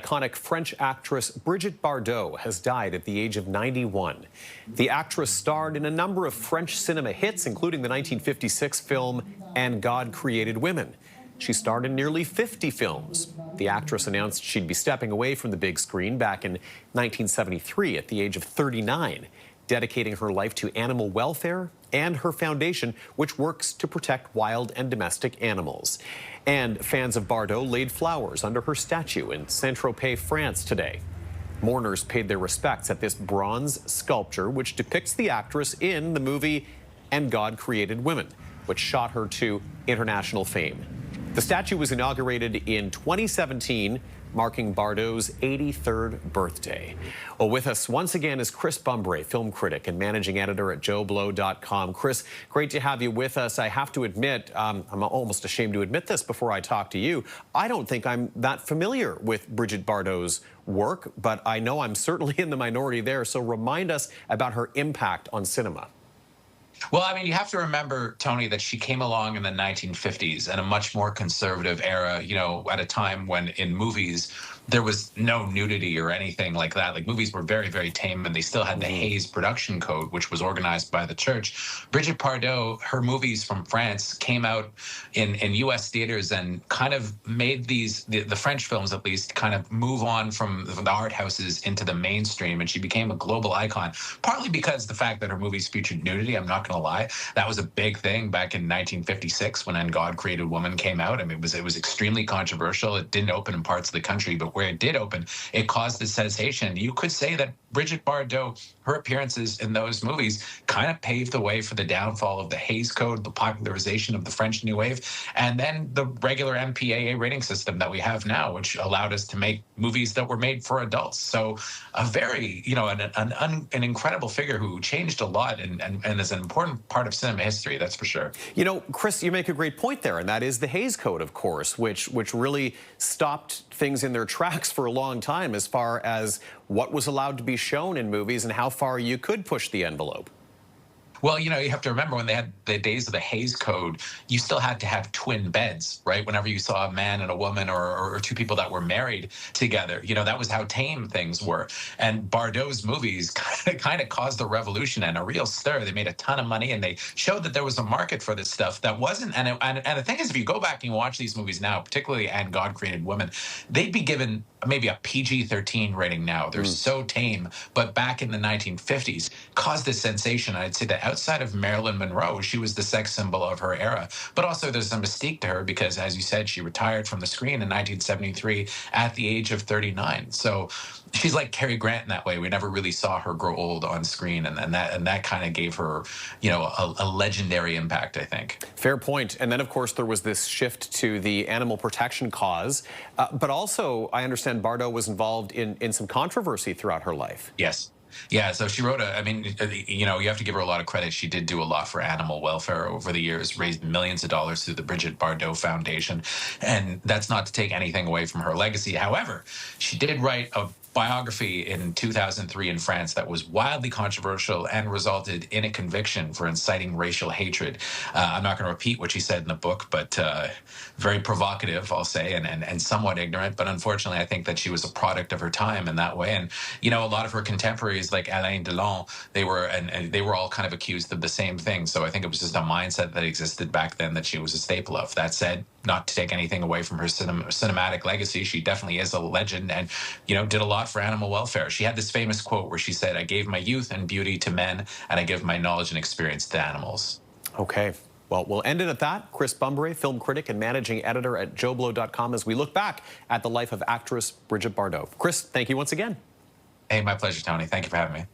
iconic French actress Brigitte Bardot has died at the age of 91. The actress starred in a number of French cinema hits, including the 1956 film And God Created Women. She starred in nearly 50 films. The actress announced she'd be stepping away from the big screen back in 1973 at the age of 39, dedicating her life to animal welfare and her foundation, which works to protect wild and domestic animals. And fans of Bardot laid flowers under her statue in Saint-Tropez, France today. Mourners paid their respects at this bronze sculpture, which depicts the actress in the movie And God Created Women, which shot her to international fame. The statue was inaugurated in 2017, marking Bardot's 83rd birthday. Well, with us once again is Chris Bumbray, film critic and managing editor at JoBlo.com. Chris, great to have you with us. I have to admit, I'm almost ashamed to admit this before I talk to you. I don't think I'm that familiar with Brigitte Bardot's work, but I know I'm certainly in the minority there. So remind us about her impact on cinema. Well, I mean, you have to remember, Tony, that she came along in the 1950s in a much more conservative era, you know, at a time when in movies there was no nudity or anything like that. Like, movies were very, very tame, and they still had the Hays production code, which was organized by the church. Brigitte Bardot, her movies from France came out in U.S. theaters and kind of made the French films, at least, kind of move on from the art houses into the mainstream, and she became a global icon, partly because the fact that her movies featured nudity. I'm not going to lie, that was a big thing back in 1956 when And God Created Woman came out. I mean, it was extremely controversial. It didn't open in parts of the country, but where it did open, it caused a sensation. You could say that Brigitte Bardot, her appearances in those movies kind of paved the way for the downfall of the Hays Code, the popularization of the French New Wave, and then the regular MPAA rating system that we have now, which allowed us to make movies that were made for adults. So a very, you know, an incredible figure who changed a lot and is an important part of cinema history, that's for sure. You know, Chris, you make a great point there, and that is the Hays Code, of course, which really stopped things in their tracks for a long time as far as what was allowed to be shown in movies and how far you could push the envelope. Well, you know, you have to remember when they had the days of the Hays Code, you still had to have twin beds, right? Whenever you saw a man and a woman or two people that were married together, you know, that was how tame things were. And Bardot's movies kind of caused a revolution and a real stir. They made a ton of money, and they showed that there was a market for this stuff that wasn't. And the thing is, if you go back and watch these movies now, particularly And God Created Women, they'd be given maybe a PG-13 rating now. They're so tame. But back in the 1950s, caused this sensation. I'd say that outside of Marilyn Monroe, she was the sex symbol of her era. But also there's a mystique to her because, as you said, she retired from the screen in 1973 at the age of 39. So she's like Cary Grant in that way. We never really saw her grow old on screen, and that kind of gave her, you know, a legendary impact, I think. Fair point. And then, of course, there was this shift to the animal protection cause. But also, I understand Bardot was involved in some controversy throughout her life. Yes. Yeah, so she wrote I mean, you know, you have to give her a lot of credit. She did do a lot for animal welfare over the years, raised millions of dollars through the Brigitte Bardot Foundation. And that's not to take anything away from her legacy. However, she did write a biography in 2003 in France that was wildly controversial and resulted in a conviction for inciting racial hatred. I'm not going to repeat what she said in the book, but very provocative, I'll say, and somewhat ignorant. But unfortunately, I think that she was a product of her time in that way. And, you know, a lot of her contemporaries like Alain Delon, they were all kind of accused of the same thing. So I think it was just a mindset that existed back then that she was a staple of. That said, not to take anything away from her cinematic legacy, she definitely is a legend and, you know, did a lot for animal welfare. She had this famous quote where she said, "I gave my youth and beauty to men, and I give my knowledge and experience to animals." Okay. Well, we'll end it at that. Chris Bumbray, film critic and managing editor at JoBlo.com, as we look back at the life of actress Brigitte Bardot. Chris, thank you once again. Hey, my pleasure, Tony. Thank you for having me.